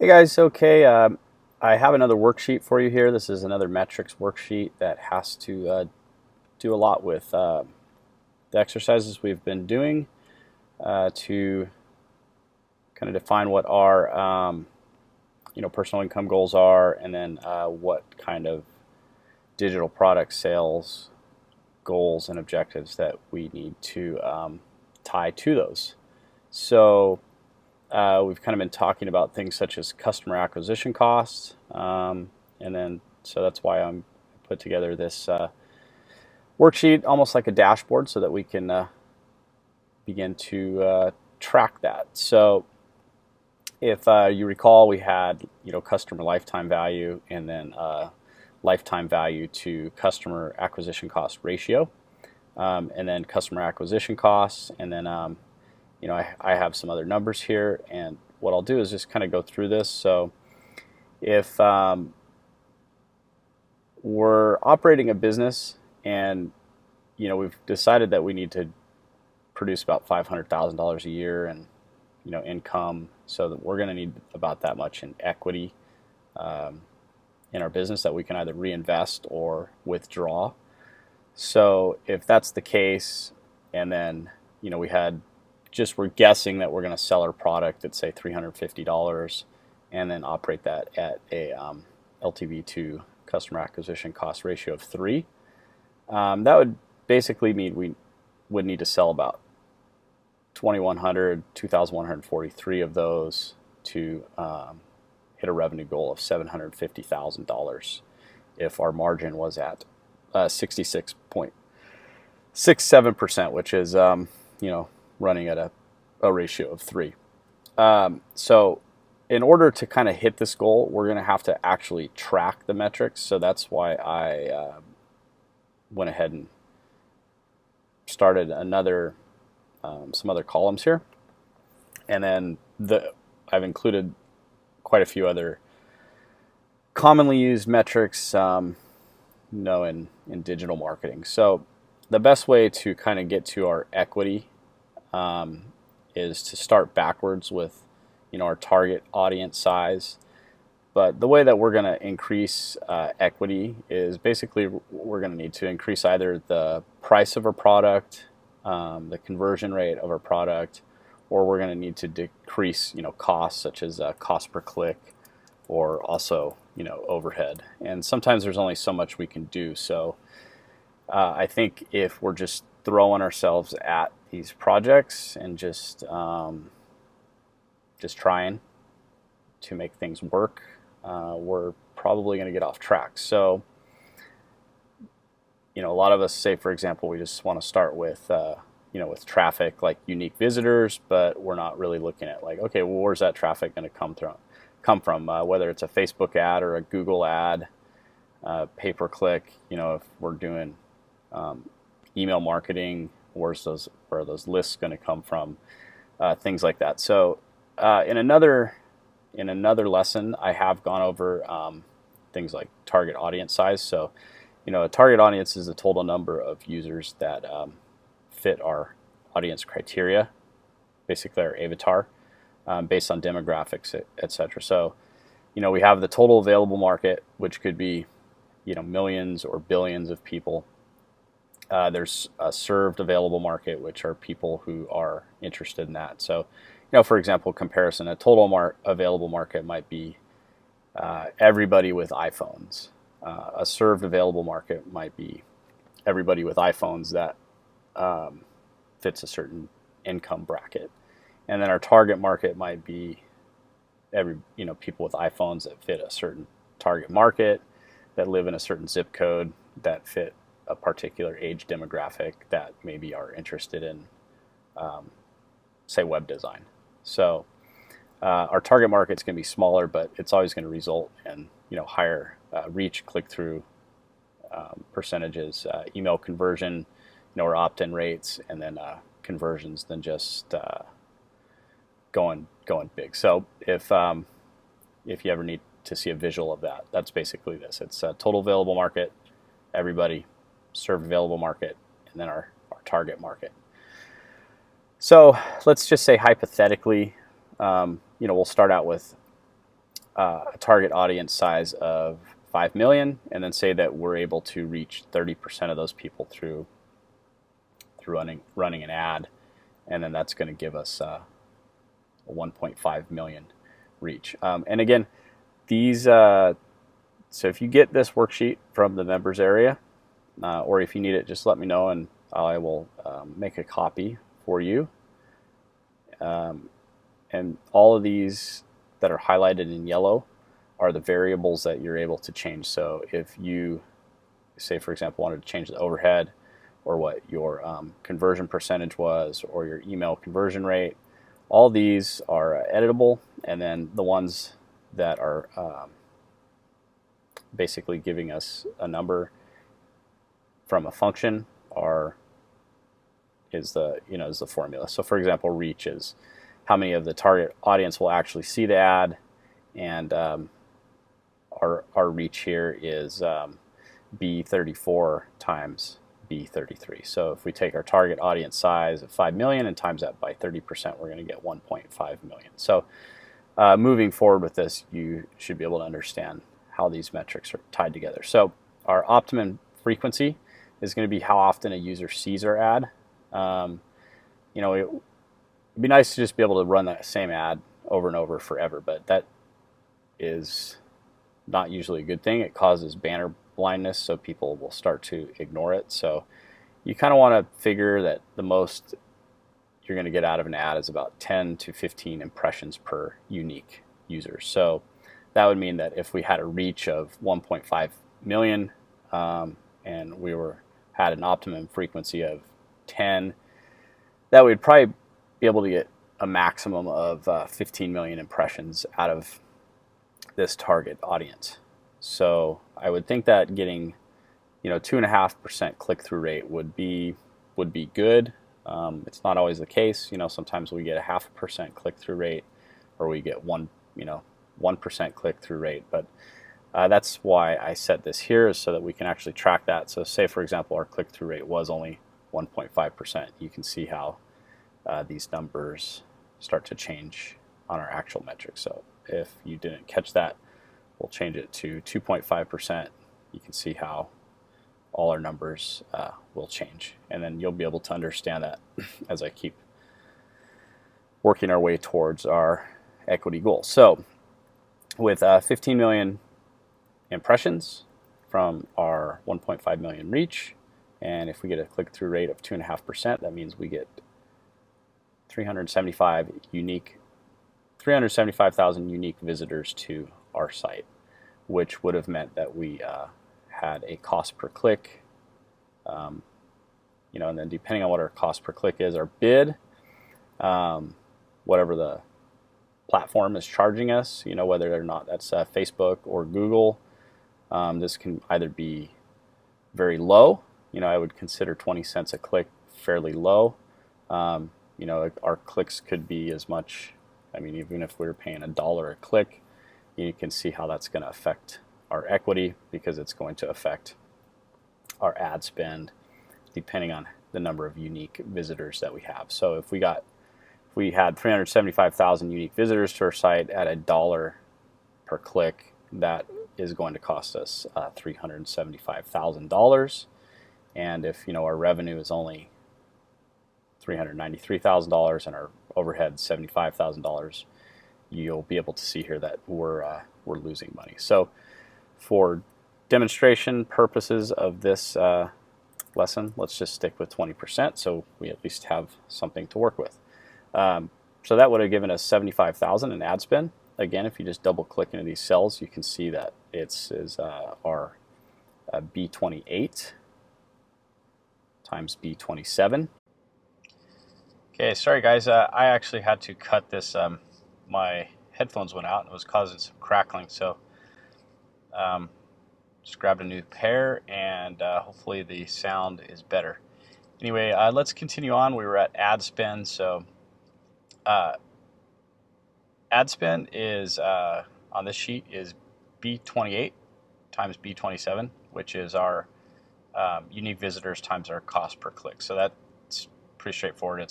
Hey guys, okay. I have another worksheet for you here. This is another metrics worksheet that has to do a lot with the exercises we've been doing to kind of define what our personal income goals are, and then what kind of digital product sales goals and objectives that we need to tie to those. So we've kind of been talking about things such as customer acquisition costs, and then so that's why I'm put together this worksheet, almost like a dashboard, so that we can begin to track that. So if you recall, we had customer lifetime value, and then lifetime value to customer acquisition cost ratio, and then customer acquisition costs, and then I have some other numbers here, and what I'll do is just kind of go through this. So if we're operating a business and we've decided that we need to produce about $500,000 a year and income, so that we're going to need about that much in equity in our business that we can either reinvest or withdraw. So if that's the case, and then we're guessing that we're going to sell our product at say $350, and then operate that at a LTV to customer acquisition cost ratio of 3. That would basically mean we would need to sell about 2,143 of those to hit a revenue goal of $750,000 if our margin was at 66.67%, which is running at a ratio of 3. So in order to kind of hit this goal, we're going to have to actually track the metrics. So that's why I went ahead and started some other columns here. And then I've included quite a few other commonly used metrics in digital marketing. So the best way to kind of get to our equity is to start backwards with our target audience size. But the way that we're going to increase equity is basically we're going to need to increase either the price of our product, the conversion rate of our product, or we're going to need to decrease costs such as cost per click, or also overhead. And sometimes there's only so much we can do. So I think if we're just throwing ourselves at these projects and just trying to make things work, we're probably going to get off track. So a lot of us say, for example, we just want to start with with traffic, like unique visitors, but we're not really looking at like, okay, well, where's that traffic going to come from, whether it's a Facebook ad or a Google ad, pay per click. If we're doing email marketing, where are those lists going to come from, things like that. So in another lesson, I have gone over things like target audience size. So a target audience is the total number of users that fit our audience criteria, basically our avatar, based on demographics, etc. So we have the total available market, which could be millions or billions of people. There's a served available market, which are people who are interested in that. So for example, comparison, a total available market might be everybody with iPhones. A served available market might be everybody with iPhones that fits a certain income bracket. And then our target market might be people with iPhones that fit a certain target market, that live in a certain zip code, that fit a particular age demographic, that maybe are interested in say web design. So our target market's going to be smaller, but it's always going to result in higher reach, click-through percentages, email conversion, or opt-in rates, and then conversions than just going big. So if you ever need to see a visual of that, that's basically this. It's a total available market, everybody, served available market, and then our target market. So let's just say hypothetically, we'll start out with a target audience size of 5 million, and then say that we're able to reach 30% of those people through running an ad, and then that's going to give us a 1.5 million reach. And again, these so if you get this worksheet from the members area, or if you need it, just let me know and I will make a copy for you. And all of these that are highlighted in yellow are the variables that you're able to change. So if you, say for example, wanted to change the overhead, or what your conversion percentage was, or your email conversion rate, all these are editable. And then the ones that are basically giving us a number from a function is the formula. So for example, reach is how many of the target audience will actually see the ad, and our reach here is B34 times B33. So if we take our target audience size of 5 million and times that by 30%, we're going to get 1.5 million. So moving forward with this, you should be able to understand how these metrics are tied together. So our optimum frequency is going to be how often a user sees our ad. It'd be nice to just be able to run that same ad over and over forever, but that is not usually a good thing. It causes banner blindness, so people will start to ignore it. So you kind of want to figure that the most you're going to get out of an ad is about 10 to 15 impressions per unique user. So that would mean that if we had a reach of 1.5 million and we had an optimum frequency of 10, that we'd probably be able to get a maximum of 15 million impressions out of this target audience. So I would think that getting 2.5% click-through rate would be good. It's not always the case. Sometimes we get a 0.5% click-through rate, or we get 1% click-through rate. But that's why I set this here, is so that we can actually track that. So say for example our click-through rate was only 1.5%. You can see how these numbers start to change on our actual metrics. So if you didn't catch that, we'll change it to 2.5%. You can see how all our numbers will change, and then you'll be able to understand that as I keep working our way towards our equity goal. So with 15 million impressions from our 1.5 million reach, and if we get a click-through rate of 2.5%, that means we get 375,000 unique visitors to our site, which would have meant that we had a cost per click, and then depending on what our cost per click is, our bid, whatever the platform is charging us, whether or not that's Facebook or Google, this can either be very low. I would consider 20 cents a click fairly low. Our clicks could be as much, even if we were paying $1 a click, you can see how that's going to affect our equity, because it's going to affect our ad spend depending on the number of unique visitors that we have. So if we had 375,000 unique visitors to our site at $1 per click, that is going to cost us $375,000. And if our revenue is only $393,000 and our overhead $75,000, you'll be able to see here that we're losing money. So for demonstration purposes of this lesson, let's just stick with 20%, so we at least have something to work with. So that would have given us $75,000 in ad spend. Again, if you just double click into these cells, you can see that it's our B28 times B27. Okay, sorry guys, I actually had to cut this. My headphones went out and it was causing some crackling, so just grabbed a new pair, and hopefully the sound is better. Anyway, let's continue on. We were at ad spend. So ad spend is on this sheet is B28 times B27, which is our unique visitors times our cost per click. So that's pretty straightforward.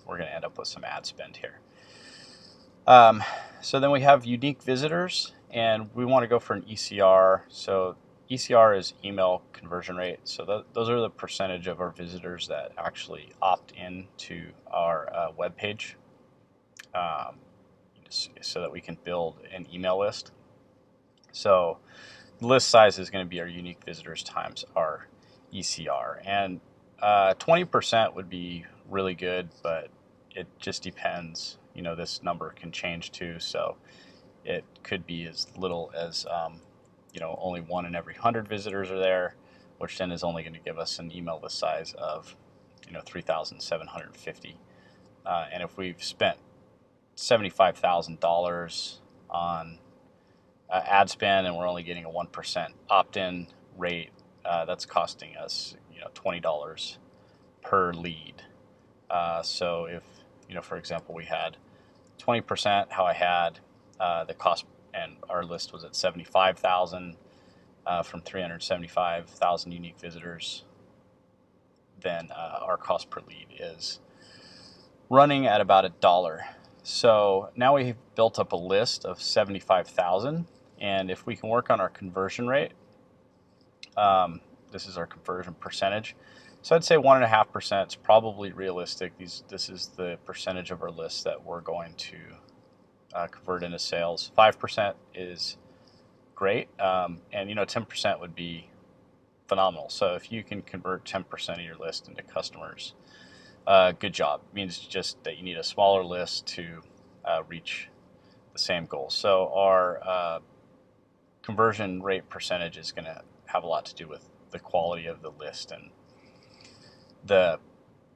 We're gonna end up with some ad spend here. So then we have unique visitors, and we want to go for an ECR. So ECR is email conversion rate. So those are the percentage of our visitors that actually opt in to our web page, um, so that we can build an email list. So the list size is going to be our unique visitors times our ECR. And 20% would be really good, but it just depends. This number can change too. So it could be as little as, only 1 in every 100 visitors are there, which then is only going to give us an email list size of, 3,750. And if we've spent $75,000 on ad spend and we're only getting a 1% opt-in rate, that's costing us, $20 per lead. So if, for example, we had 20%, how I had the cost, and our list was at 75,000 from 375,000 unique visitors, then our cost per lead is running at about $1. So now we've built up a list of 75,000, and if we can work on our conversion rate, this is our conversion percentage. So I'd say 1.5% is probably realistic. This is the percentage of our list that we're going to convert into sales. 5% is great, and 10% would be phenomenal. So if you can convert 10% of your list into customers, good job. It means just that you need a smaller list to reach the same goal. So our conversion rate percentage is going to have a lot to do with the quality of the list and the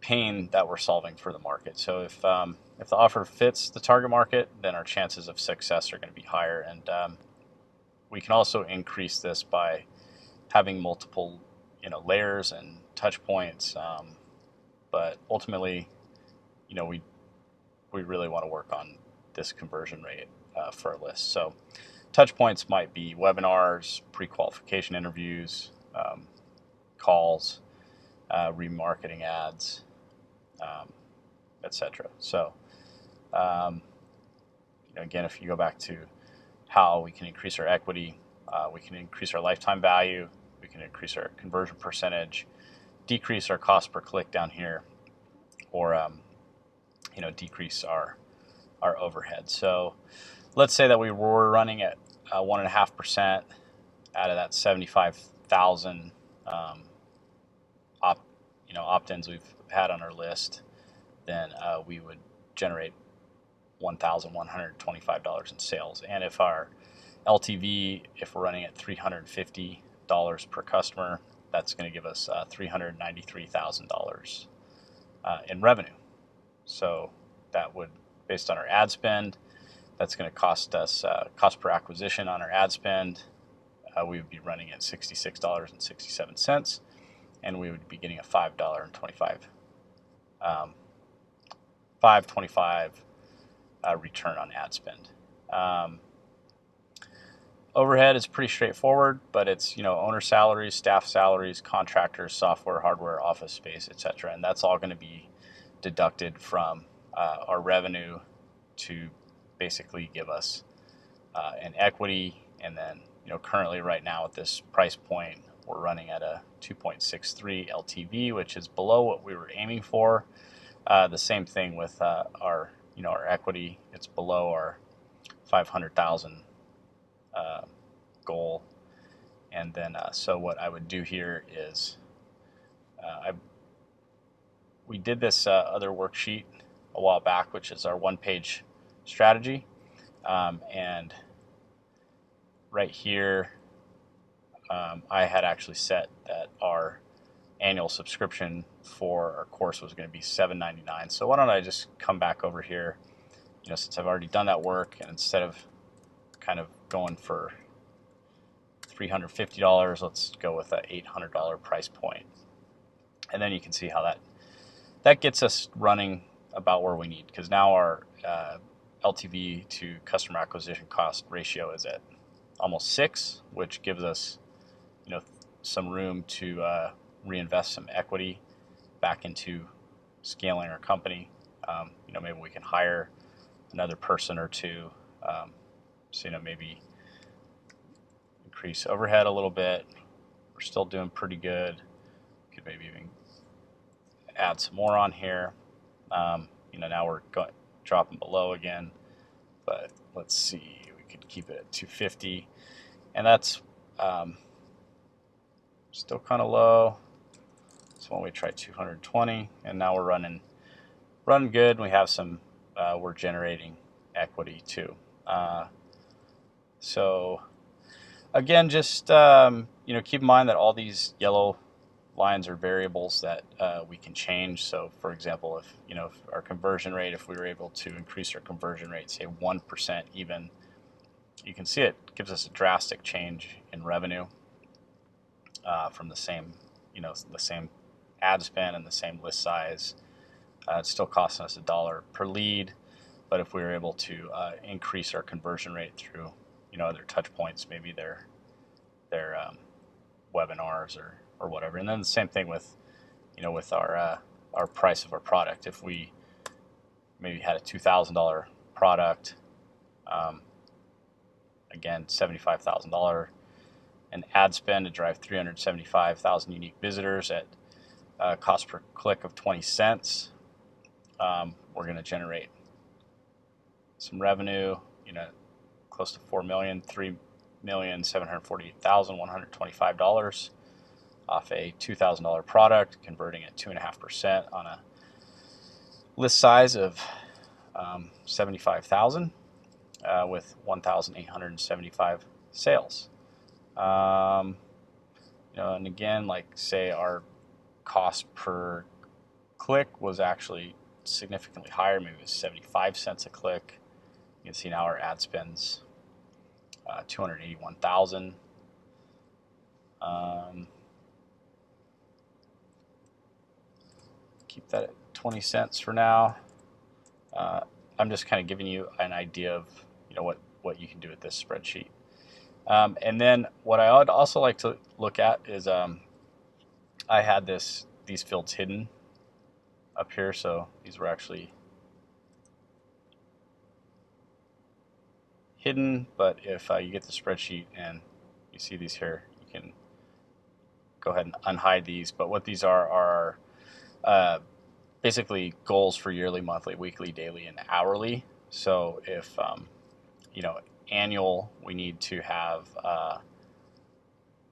pain that we're solving for the market. So if the offer fits the target market, then our chances of success are going to be higher. And we can also increase this by having multiple layers and touch points. But ultimately, we really want to work on this conversion rate for our list. So touch points might be webinars, pre-qualification interviews, calls, remarketing ads, etc. So again, if you go back to how we can increase our equity, we can increase our lifetime value, we can increase our conversion percentage, decrease our cost per click down here, or decrease our overhead. So let's say that we were running at 1.5% out of that 75,000 opt-ins we've had on our list, then we would generate $1,125 in sales. And if our LTV, if we're running at $350 per customer, that's going to give us $393,000 in revenue. So that would, based on our ad spend, that's going to cost us, cost per acquisition on our ad spend, we would be running at $66.67, and we would be getting a $5.25 return on ad spend. Overhead is pretty straightforward, but it's owner salaries, staff salaries, contractors, software, hardware, office space, etc. And that's all going to be deducted from our revenue to basically give us an equity. And then currently right now at this price point, we're running at a 2.63 LTV, which is below what we were aiming for. The same thing with our equity. It's below our 500,000 goal. And then so what I would do here is we did this other worksheet a while back, which is our one-page strategy, and right here I had actually set that our annual subscription for our course was going to be $7.99. So why don't I just come back over here, since I've already done that work, and instead of kind of going for $350, let's go with an $800 price point. And then you can see how that gets us running about where we need, because now our LTV to customer acquisition cost ratio is at almost 6, which gives us some room to reinvest some equity back into scaling our company. Maybe we can hire another person or two So maybe increase overhead a little bit. We're still doing pretty good. Could maybe even add some more on here. Now we're dropping below again, but let's see, we could keep it at 250, and that's still kind of low. So when we try 220, and now we're running good. We have some, we're generating equity too. So again, just keep in mind that all these yellow lines are variables that we can change. So for example, if our conversion rate, if we were able to increase our conversion rate, say 1% even, you can see it gives us a drastic change in revenue from the same ad spend and the same list size. It's still costing us $1 per lead, but if we were able to increase our conversion rate through other touch points, maybe their webinars or whatever. And then the same thing with with our price of our product. If we maybe had a $2,000 product, again $75,000, an ad spend to drive 375,000 unique visitors at cost per click of 20 cents, we're going to generate some revenue, close to 4 million, $3,748,125 off a $2,000 product, converting at 2.5% on a list size of 75,000 with 1,875 sales. And again, like say our cost per click was actually significantly higher, maybe it was 75 cents a click. You can see now our ad spends 281,000. Keep that at 20 cents for now. I'm just kind of giving you an idea of what you can do with this spreadsheet. And then what I would also like to look at is I had these fields hidden up here, so these were actually hidden, but if you get the spreadsheet and you see these here, you can go ahead and unhide these. But what these are basically goals for yearly, monthly, weekly, daily, and hourly. So if annual, we need to have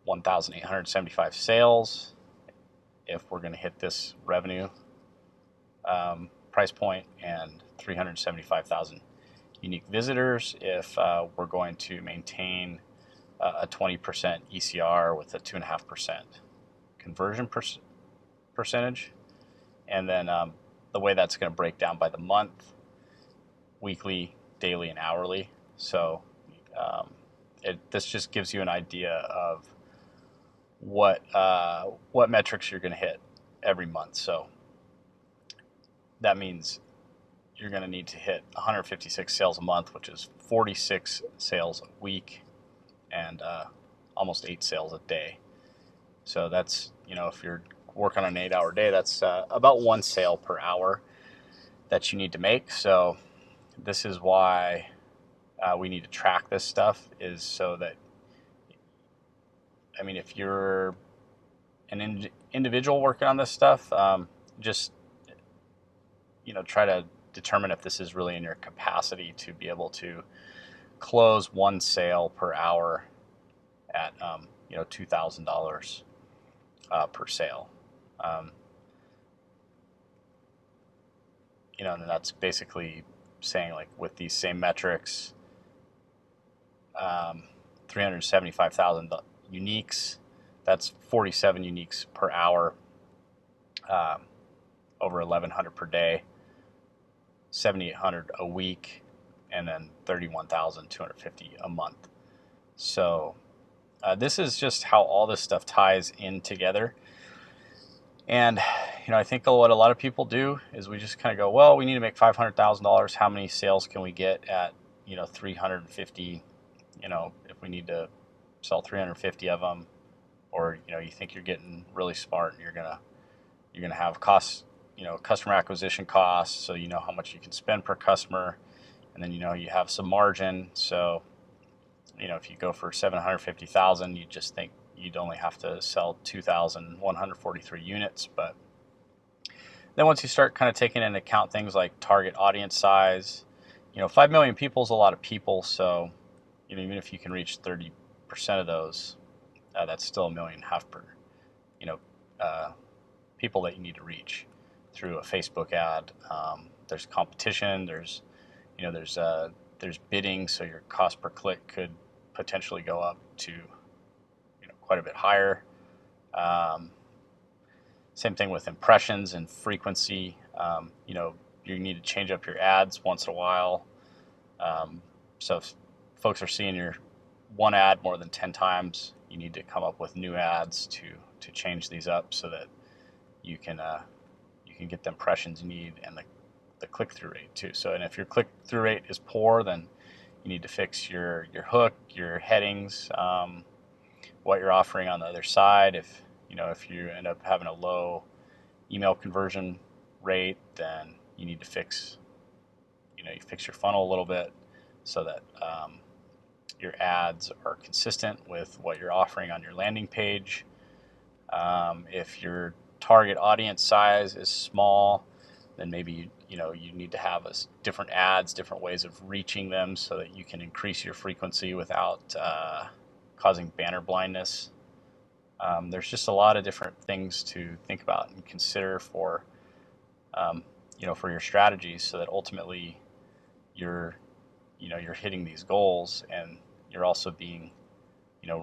1,875 sales if we're going to hit this revenue price point, and 375,000 unique visitors if we're going to maintain a 20% ECR with a 2.5% conversion percentage. And then the way that's going to break down by the month, weekly, daily, and hourly. So this just gives you an idea of what metrics you're going to hit every month. So that means you're going to need to hit 156 sales a month, which is 46 sales a week, and almost 8 sales a day. So that's, if you're working on an 8-hour day, that's about 1 sale per hour that you need to make. So this is why we need to track this stuff, is so that, if you're an individual working on this stuff, just try to determine if this is really in your capacity to be able to close 1 sale per hour at $2,000 per sale. And that's basically saying, like, with these same metrics, 375,000 uniques, that's 47 uniques per hour, over 1,100 per day, 7,800 a week, and then 31,250 a month. So this is just how all this stuff ties in together. And I think what a lot of people do is we just kind of go, well, we need to make $500,000. How many sales can we get at 350? If we need to sell 350 of them, or you think you're getting really smart and you're gonna have costs, customer acquisition costs, so how much you can spend per customer. and then you have some margin. So if you go for 750,000, you just think you'd only have to sell 2,143 units. But then once you start kind of taking into account things like target audience size, 5 million people is a lot of people. So even if you can reach 30% of those, that's still 1.5 million per uh, people that you need to reach through a Facebook ad. There's competition. There's bidding, so your cost per click could potentially go up to quite a bit higher. Same thing with impressions and frequency. You need to change up your ads once in a while. So if folks are seeing your one ad more than 10 times, you need to come up with new ads to change these up so that you can get the impressions you need and the click-through rate too. So, and if your click-through rate is poor, then you need to fix your hook, your headings, what you're offering on the other side. If you end up having a low email conversion rate, then you need to fix your funnel a little bit so that your ads are consistent with what you're offering on your landing page. If your target audience size is small, then maybe you need to have different ads, different ways of reaching them so that you can increase your frequency without causing banner blindness. There's just a lot of different things to think about and consider for for your strategies, so that ultimately you're hitting these goals and you're also being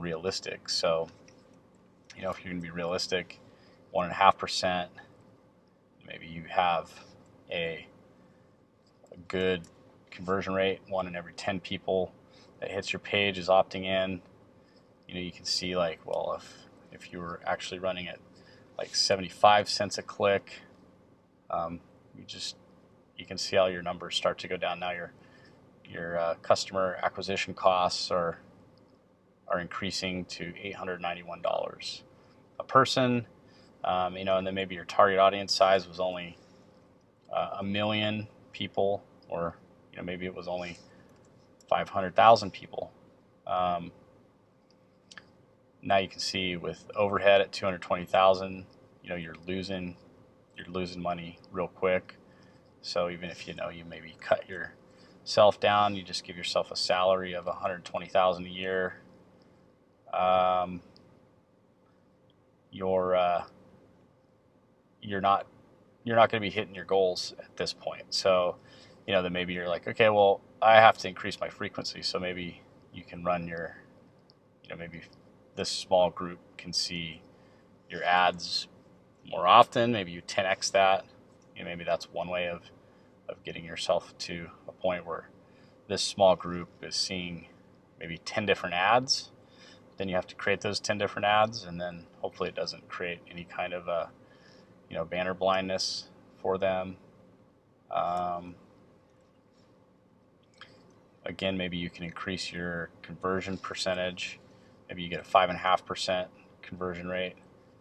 realistic. So if you're going to be realistic, 1.5%, maybe you have a good conversion rate. 1 in every 10 people that hits your page is opting in. You can see if you were actually running at 75 cents a click, you can see how your numbers start to go down. Now your customer acquisition costs are increasing to $891 a person. And then maybe your target audience size was only 1 million people, or maybe it was only 500,000 people. Now you can see with overhead at 220,000, you're losing money real quick. So even if you maybe cut yourself down, you just give yourself a salary of 120,000 a year. You're not going to be hitting your goals at this point. So then maybe you're like, okay, well, I have to increase my frequency. So maybe you can run your maybe this small group can see your ads more often. Maybe you 10x that. Maybe that's one way of getting yourself to a point where this small group is seeing maybe 10 different ads. Then you have to create those 10 different ads, and then hopefully it doesn't create any kind of banner blindness for them. Again, maybe you can increase your conversion percentage. Maybe you get a 5.5% conversion rate.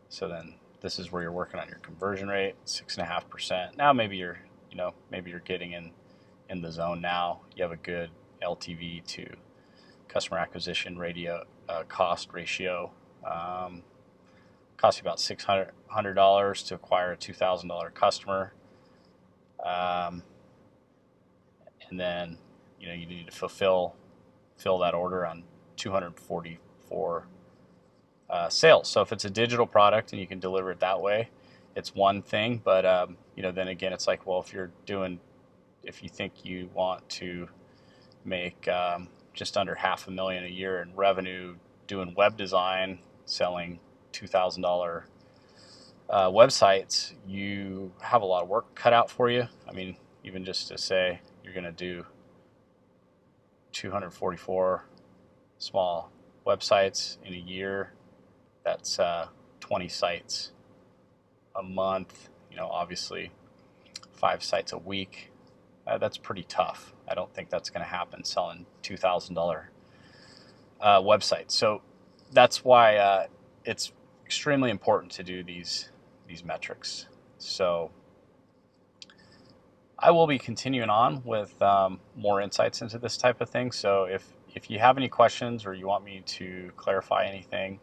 So then this is where you're working on your conversion rate, 6.5%. Now maybe you're getting in the zone now. You have a good LTV to customer acquisition cost ratio. Costs you about $600 to acquire a $2,000 customer. And then you need to fill that order on 244 sales. So if it's a digital product and you can deliver it that way, it's one thing. But then again, it's like, well, if you think you want to make just under $500,000 a year in revenue doing web design, selling $2,000 websites, you have a lot of work cut out for you. I mean, even just to say you're going to do 244 small websites in a year, that's 20 sites a month, obviously 5 sites a week. That's pretty tough. I don't think that's going to happen selling $2,000 websites. So that's why it's extremely important to do these metrics. So I will be continuing on with more insights into this type of thing. So if you have any questions or you want me to clarify anything,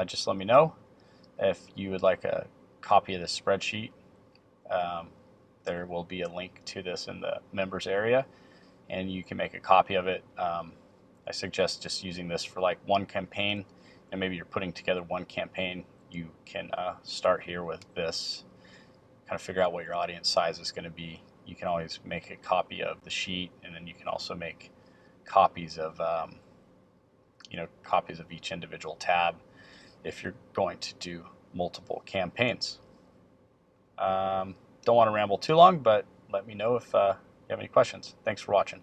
just let me know. If you would like a copy of this spreadsheet, um, there will be a link to this in the members area, and you can make a copy of it. I suggest just using this for like one campaign, and maybe you're putting together one campaign. You can start here with this, kind of figure out what your audience size is going to be. You can always make a copy of the sheet, and then you can also make copies of copies of each individual tab if you're going to do multiple campaigns. Don't want to ramble too long, but let me know if you have any questions. Thanks for watching.